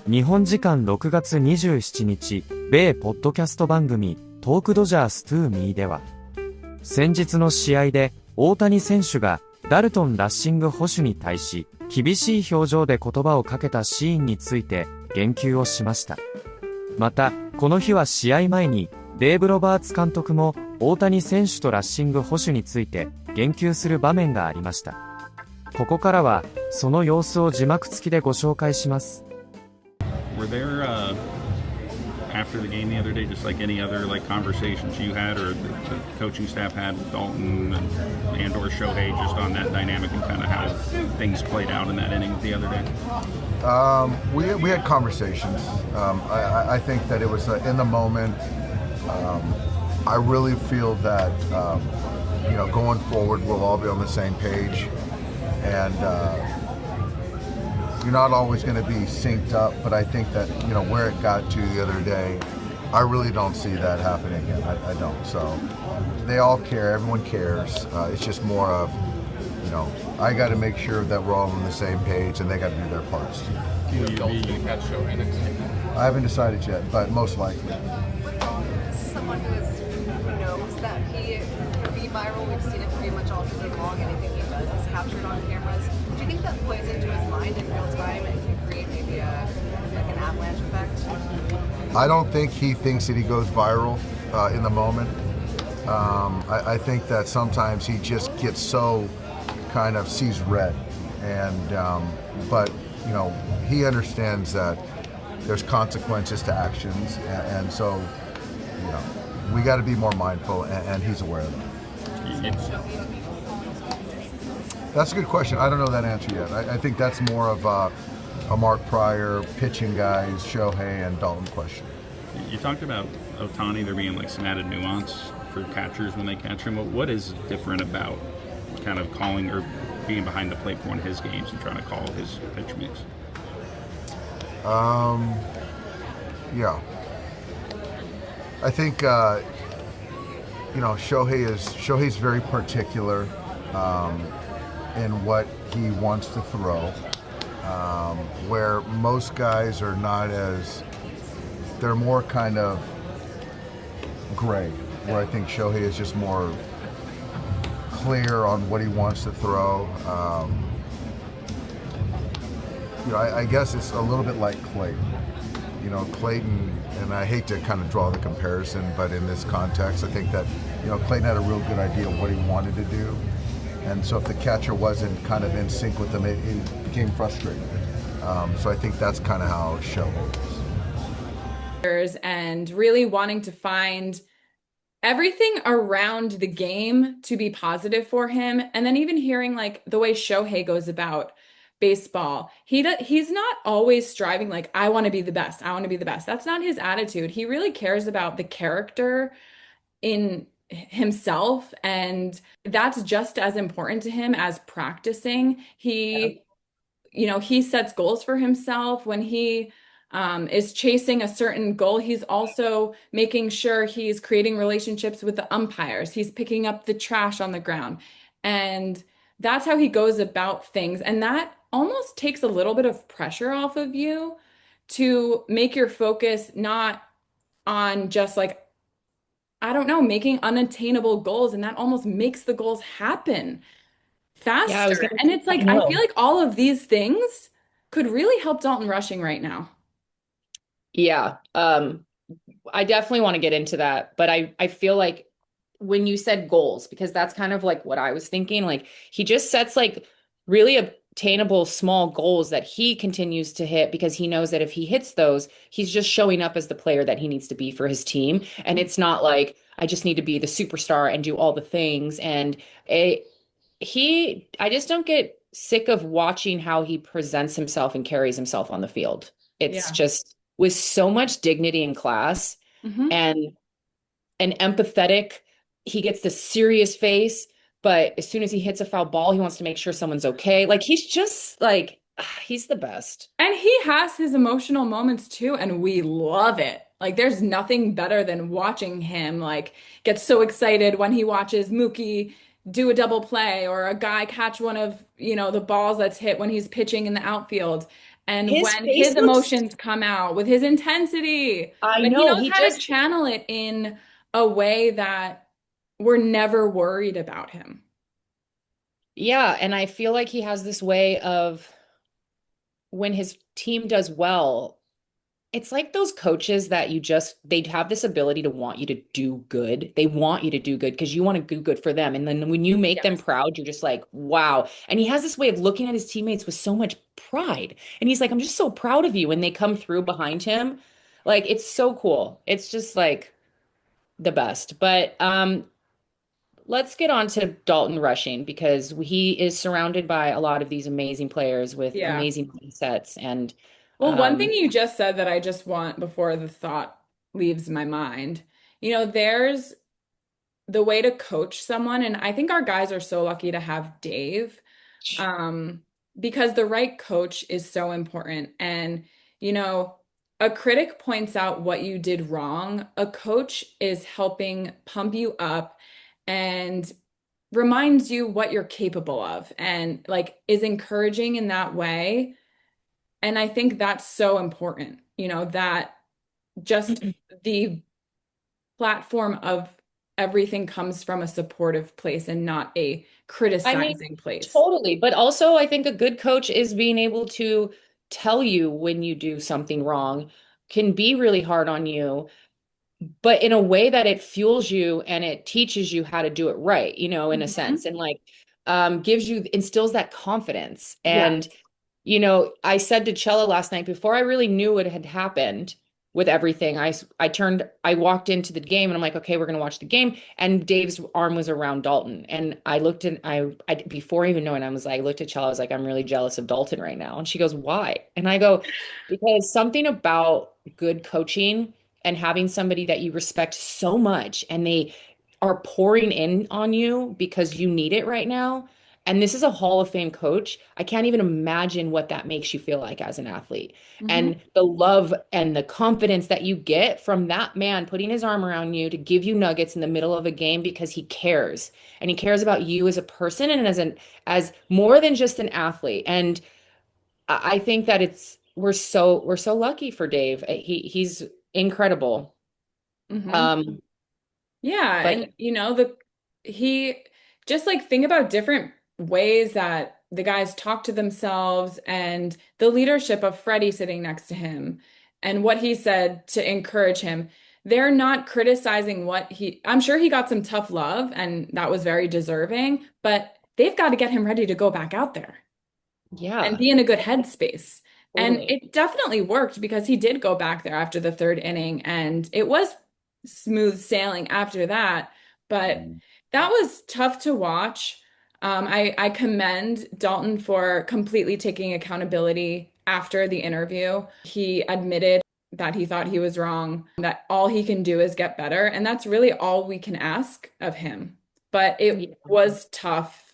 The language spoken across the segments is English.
日本時間6月27日、米ポッドキャスト番組、トークドジャーストゥーミーでは、先日の試合で、大谷選手が、ダルトンラッシング捕手に対し、厳しい表情で言葉をかけたシーンについて、言及をしました。また、この日は試合前に、デーブロバーツ監督も、大谷選手とラッシング捕手について、言及する場面がありました。ここからは、その様子を字幕付きでご紹介します。Were there, after the game the other day, just like any other like conversations you had or the coaching staff had with Dalton and or Shohei just on that dynamic and kind of how things played out in that inning the other day? We had conversations. I think that it was in the moment. I really feel that going forward we'll all be on the same page, and you're not always going to be synced up, but I think that where it got to the other day, I really don't see that happening again. I don't. So they all care. Everyone cares. It's just more of I got to make sure that we're all on the same page, and they got to do their parts. Do you catch Shohei next game? I haven't decided yet, but most likely. This is someone who knows that he could be viral. We've seen it pretty much all season long. Anything he does is captured on cameras. Do you think that plays into his mind in real time and can create maybe an avalanche effect? I don't think he thinks that he goes viral in the moment. I think that sometimes he just gets so kind of sees red, and but he understands that there's consequences to actions, and so we got to be more mindful, and he's aware of that. That's a good question. I don't know that answer yet. I think that's more of a Mark Pryor, pitching guys, Shohei, and Dalton question. You talked about Ohtani there being like some added nuance for catchers when they catch him. What is different about kind of calling or being behind the plate for one of his games and trying to call his pitch mix? Yeah. I think Shohei's very particular in what he wants to throw, where most guys are not as, they're more kind of gray, where I think Shohei is just more clear on what he wants to throw. I guess it's a little bit like Clayton. Clayton, and I hate to kind of draw the comparison, but in this context, I think that Clayton had a real good idea of what he wanted to do, and so if the catcher wasn't kind of in sync with him, it became frustrating. So I think that's kind of how Shohei is. And really wanting to find everything around the game to be positive for him, and then even hearing like the way Shohei goes about baseball. He's not always striving like, I want to be the best. I want to be the best. That's not his attitude. He really cares about the character in himself, and that's just as important to him as practicing. He sets goals for himself. When he is chasing a certain goal, he's also making sure he's creating relationships with the umpires. He's picking up the trash on the ground. And that's how he goes about things. And that almost takes a little bit of pressure off of you to make your focus not on just like, I don't know, making unattainable goals. And that almost makes the goals happen faster. Yeah, and it's like, I feel like all of these things could really help Dalton rushing right now. Yeah. I definitely want to get into that, but I feel like when you said goals, because that's kind of like what I was thinking, like he just sets like really attainable small goals that he continues to hit, because he knows that if he hits those, he's just showing up as the player that he needs to be for his team. And it's not like, I just need to be the superstar and do all the things. And I just don't get sick of watching how he presents himself and carries himself on the field. It's just with so much dignity and class, and an empathetic. He gets this serious face, but as soon as he hits a foul ball, he wants to make sure someone's okay. Like he's just like, he's the best. And he has his emotional moments too, and we love it. Like there's nothing better than watching him like get so excited when he watches Mookie do a double play or a guy catch one of, the balls that's hit when he's pitching in the outfield. And His when face his looks, emotions come out with his intensity, I but he know, knows he how to just, channel it in a way that we're never worried about him. yeah. And I feel like he has this way of when his team does well, it's like those coaches that they have this ability to want you to do good. They want you to do good because you want to do good for them. And then when you make them Yes. proud, you're just like, wow. And he has this way of looking at his teammates with so much pride. And he's like, I'm just so proud of you when they come through behind him. Like, it's so cool. It's just like the best. But let's get on to Dalton rushing because he is surrounded by a lot of these amazing players with Yeah. amazing mindsets. And Well, one thing you just said that I just want before the thought leaves my mind, there's the way to coach someone, and I think our guys are so lucky to have Dave, um, because the right coach is so important. And, a critic points out what you did wrong. A coach is helping pump you up and reminds you what you're capable of and like is encouraging in that way. And I think that's so important, that just the platform of everything comes from a supportive place and not a I mean, criticizing place. totally. But also, I think a good coach is being able to tell you when you do something wrong, can be really hard on you, but in a way that it fuels you and it teaches you how to do it right, in a Mhm. sense, and like instills that confidence. And Yes. I said to Chella last night before I really knew what had happened with everything. I walked into the game and I'm like, okay, we're gonna watch the game. And Dave's arm was around Dalton, and I looked and I before even knowing, I looked at Chella. I was like, I'm really jealous of Dalton right now. And she goes, why? And I go, because something about good coaching and having somebody that you respect so much, and they are pouring in on you because you need it right now. And this is a Hall of Fame coach. I can't even imagine what that makes you feel like as an athlete. Mhm. And the love and the confidence that you get from that man putting his arm around you to give you nuggets in the middle of a game because he cares. And he cares about you as a person and as more than just an athlete. And I think that we're so lucky for Dave. He's incredible. Mhm. Um, Yeah, but and he just like think about different ways that the guys talk to themselves and the leadership of Freddie sitting next to him and what he said to encourage him. They're not criticizing I'm sure he got some tough love and that was very deserving, but they've got to get him ready to go back out there and yeah, be in a good headspace. And totally. it definitely worked because he did go back there after the third inning and it was smooth sailing after that. But that was tough to watch. I commend Dalton for completely taking accountability after the interview. He admitted that he thought he was wrong, that all he can do is get better. And that's really all we can ask of him. But it Yeah. was tough,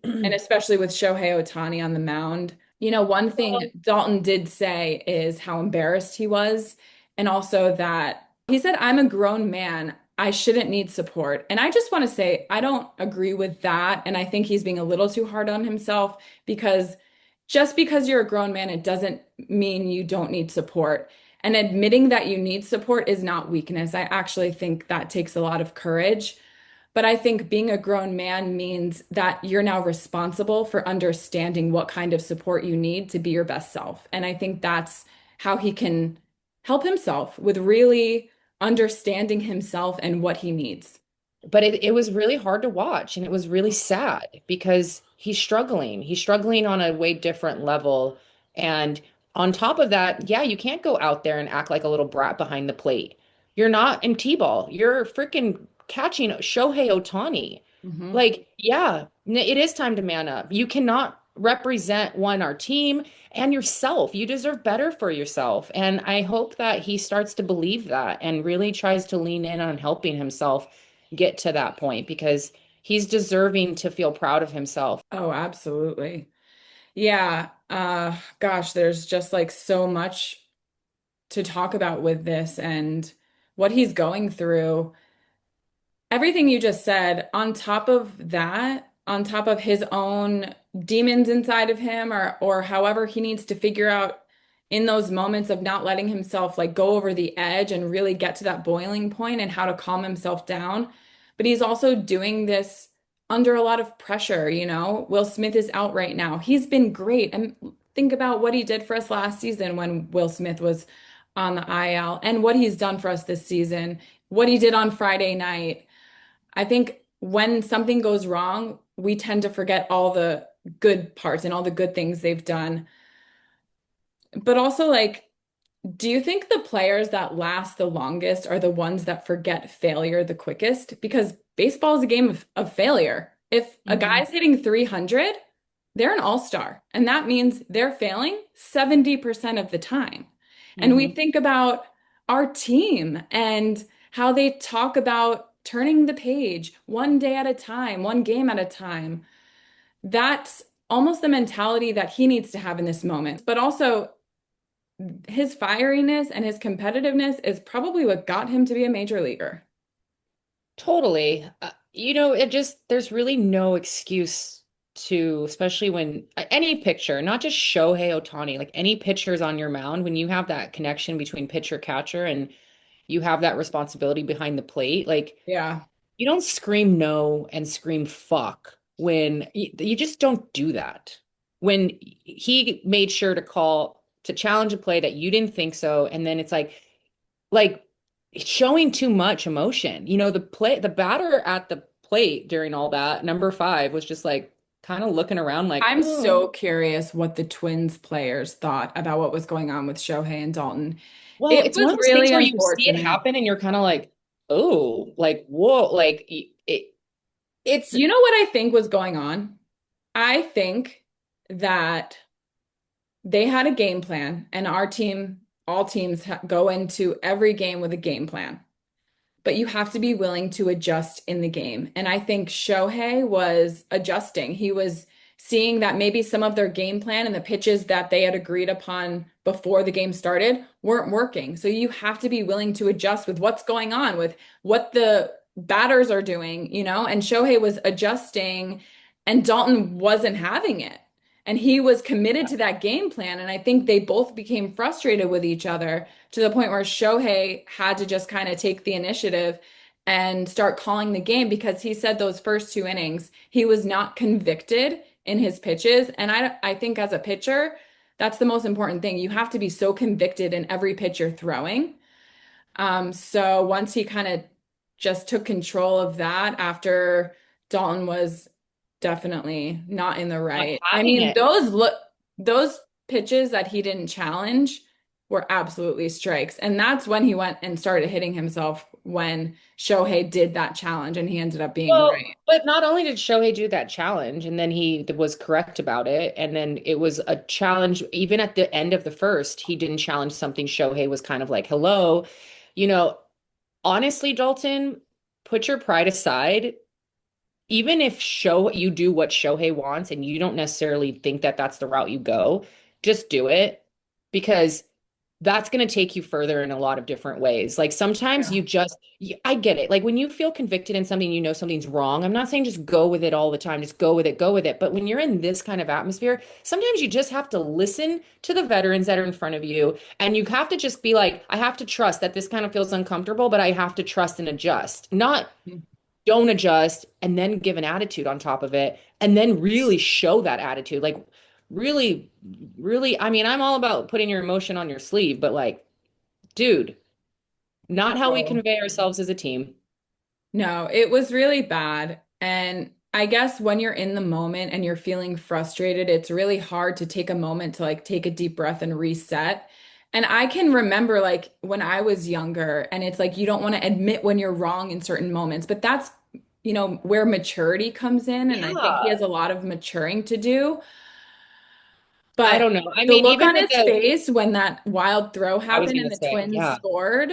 and especially with Shohei Ohtani on the mound. One thing Dalton did say is how embarrassed he was, and also that he said, I'm a grown man. I shouldn't need support. And I just want to say, I don't agree with that. And I think he's being a little too hard on himself because just because you're a grown man, it doesn't mean you don't need support. And admitting that you need support is not weakness. I actually think that takes a lot of courage. But I think being a grown man means that you're now responsible for understanding what kind of support you need to be your best self. And I think that's how he can help himself with really understanding himself and what he needs. But it was really hard to watch, and it was really sad because he's struggling. He's struggling on a way different level. And on top of that, yeah, you can't go out there and act like a little brat behind the plate. You're not in T-ball. You're freaking catching Shohei Ohtani. Mhm. Like, yeah, it is time to man up. You cannot represent our team and yourself. You deserve better for yourself. And I hope that he starts to believe that and really tries to lean in on helping himself get to that point because he's deserving to feel proud of himself. Oh, absolutely. Yeah. Gosh, there's just like so much to talk about with this and what he's going through. Everything you just said, on top of that, on top of his own demons inside of him, or however he needs to figure out in those moments of not letting himself like go over the edge and really get to that boiling point and how to calm himself down. But he's also doing this under a lot of pressure, you know. Will Smith is out right now. He's been great. And think about what he did for us last season when Will Smith was on the IL and what he's done for us this season, what he did on Friday night. I think when something goes wrong, we tend to forget all the good parts and all the good things they've done. But also, like, do you think the players that last the longest are the ones that forget failure the quickest? Because baseball is a game of failure. If a guy's hitting 300, they're an all-star. And that means they're failing 70% of the time. And we think about our team and how they talk about turning the page one day at a time, one game at a time. That's almost the mentality that he needs to have in this moment. But also, his fieriness and his competitiveness is probably what got him to be a major leaguer. Totally. You know, there's really no excuse to, especially when any pitcher, not just Shohei Ohtani, like any pitchers on your mound, when you have that connection between pitcher catcher and you have that responsibility behind the plate, like Yeah. you don't scream no and scream fuck when you just don't do that. When he made sure to challenge a play that you didn't think so, and then it's like showing too much emotion. You know, the batter at the plate during all that, number 5, was just like kind of looking around like, I'm so curious what the Twins players thought about what was going on with Shohei and Dalton. well, It it's one was of those really things where you see it unfortunate. happen and you're kind of like, oh, like, whoa, like it's You know what I think was going on? I think that they had a game plan, and our team, all teams go into every game with a game plan. But you have to be willing to adjust in the game. And I think Shohei was adjusting. He was seeing that maybe some of their game plan and the pitches that they had agreed upon before the game started weren't working. So you have to be willing to adjust with what's going on, with what the batters are doing, you know? And Shohei was adjusting, and Dalton wasn't having it. And he was committed to that game plan. And I think they both became frustrated with each other to the point where Shohei had to just kind of take the initiative and start calling the game, because he said those first 2 innings, he was not convicted in his pitches. And I think as a pitcher, that's the most important thing. You have to be so convicted in every pitch you're throwing. So once he kind of just took control of that after Dalton was definitely not in the right. I having mean, it. those pitches that he didn't challenge were absolutely strikes. And that's when he went and started hitting himself, when Shohei did that challenge and he ended up being Well, right. but not only did Shohei do that challenge, and then he was correct about it, and then it was a challenge even at the end of the first, he didn't challenge something Shohei was kind of like, hello, you know, honestly, Dalton, put your pride aside. Even if you do what Shohei wants and you don't necessarily think that that's the route you go, just do it, because that's going to take you further in a lot of different ways. Like sometimes I get it. Like when you feel convicted in something, you know something's wrong. I'm not saying just go with it all the time, just go with it, go with it. But when you're in this kind of atmosphere, sometimes you just have to listen to the veterans that are in front of you. And you have to just be like, I have to trust that this kind of feels uncomfortable, but I have to trust and adjust. Not don't adjust and then give an attitude on top of it and then really show that attitude. Like really, really, I mean, I'm all about putting your emotion on your sleeve, but like, dude, not how we convey ourselves as a team. No, it was really bad. And I guess when you're in the moment and you're feeling frustrated, it's really hard to take a moment to like take a deep breath and reset. And I can remember like when I was younger, and it's like you don't want to admit when you're wrong in certain moments, but that's, you know, where maturity comes in. And I think he Yeah. has a lot of maturing to do. I But don't know. I the mean, look even on with his face when that wild throw I was happened and gonna the say, Twins yeah. scored.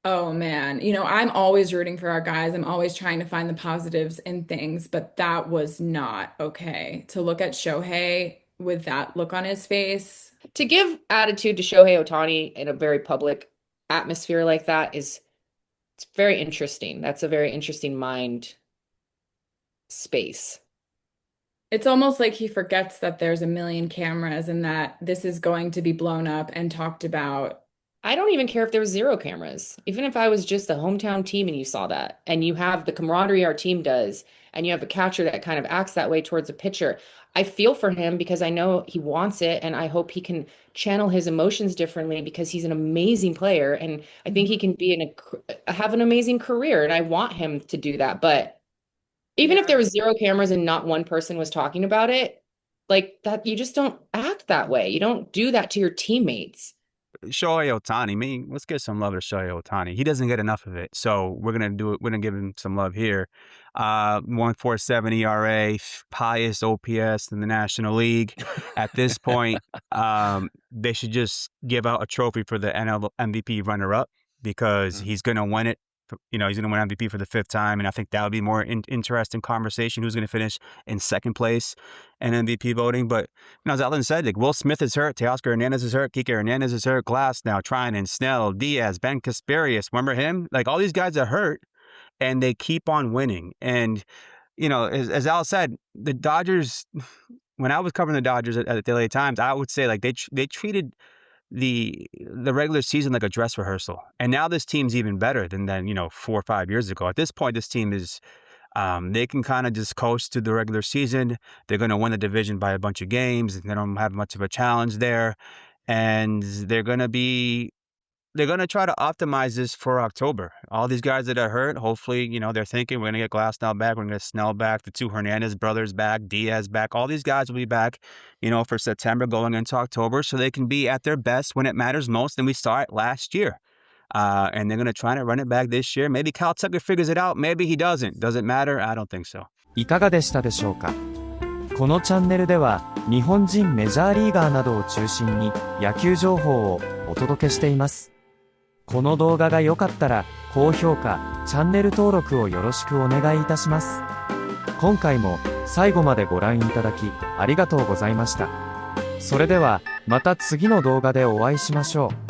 Oh man, you know, I'm always rooting for our guys. I'm always trying to find the positives in things, but that was not okay. To look at Shohei with that look on his face. To give attitude to Shohei Ohtani in a very public atmosphere like that it's very interesting. That's a very interesting mind space. It's almost like he forgets that there's a million cameras and that this is going to be blown up and talked about. I don't even care if there was 0 cameras. Even if I was just a hometown team and you saw that, and you have the camaraderie our team does, and you have a catcher that kind of acts that way towards a pitcher, I feel for him because I know he wants it, and I hope he can channel his emotions differently because he's an amazing player, and I think he can be have an amazing career, and I want him to do that. But even if there was 0 cameras and not one person was talking about it, like that, you just don't act that way. You don't do that to your teammates. Shohei Ohtani, I mean, let's give some love to Shohei Ohtani. He doesn't get enough of it, so we're gonna do it. We're gonna give him some love here. 1.47 ERA, highest OPS in the National League. At this point, they should just give out a trophy for the NL MVP runner-up because he's gonna win it. You know, he's going to win MVP for the 5th time, and I think that would be more interesting conversation. Who's going to finish in 2nd place in MVP voting? But you know, as Alan said, like Will Smith is hurt, Teoscar Hernandez is hurt, Kike Hernandez is hurt, Glass now, Trinan, Snell, Diaz, Ben Casparius. Remember him? Like all these guys are hurt, and they keep on winning. And you know, as Al said, the Dodgers. When I was covering the Dodgers at the LA Times, I would say like they treated the regular season like a dress rehearsal, and now this team's even better than 4 or 5 years ago. At this point, this team is they can kind of just coast to the regular season. They're going to win the division by a bunch of games. They don't have much of a challenge there, and they're going to try to optimize this for October. All these guys that are hurt, hopefully, you know, they're thinking we're going to get Glasnow back, we're going to get Snell back, the 2 Hernandez brothers back, Diaz back. All these guys will be back, you know, for September going into October, so they can be at their best when it matters most. And we saw it last year. And they're going to try to run it back this year. Maybe Kyle Tucker figures it out. Maybe he doesn't. Does it matter? I don't think so. いかがでしたでしょうか。このチャンネルでは日本人メジャーリーガーなどを中心に野球情報をお届けしています。この動画が良かったら高評価、チャンネル登録をよろしくお願いいたします。今回も最後までご覧いただきありがとうございました。それではまた次の動画でお会いしましょう。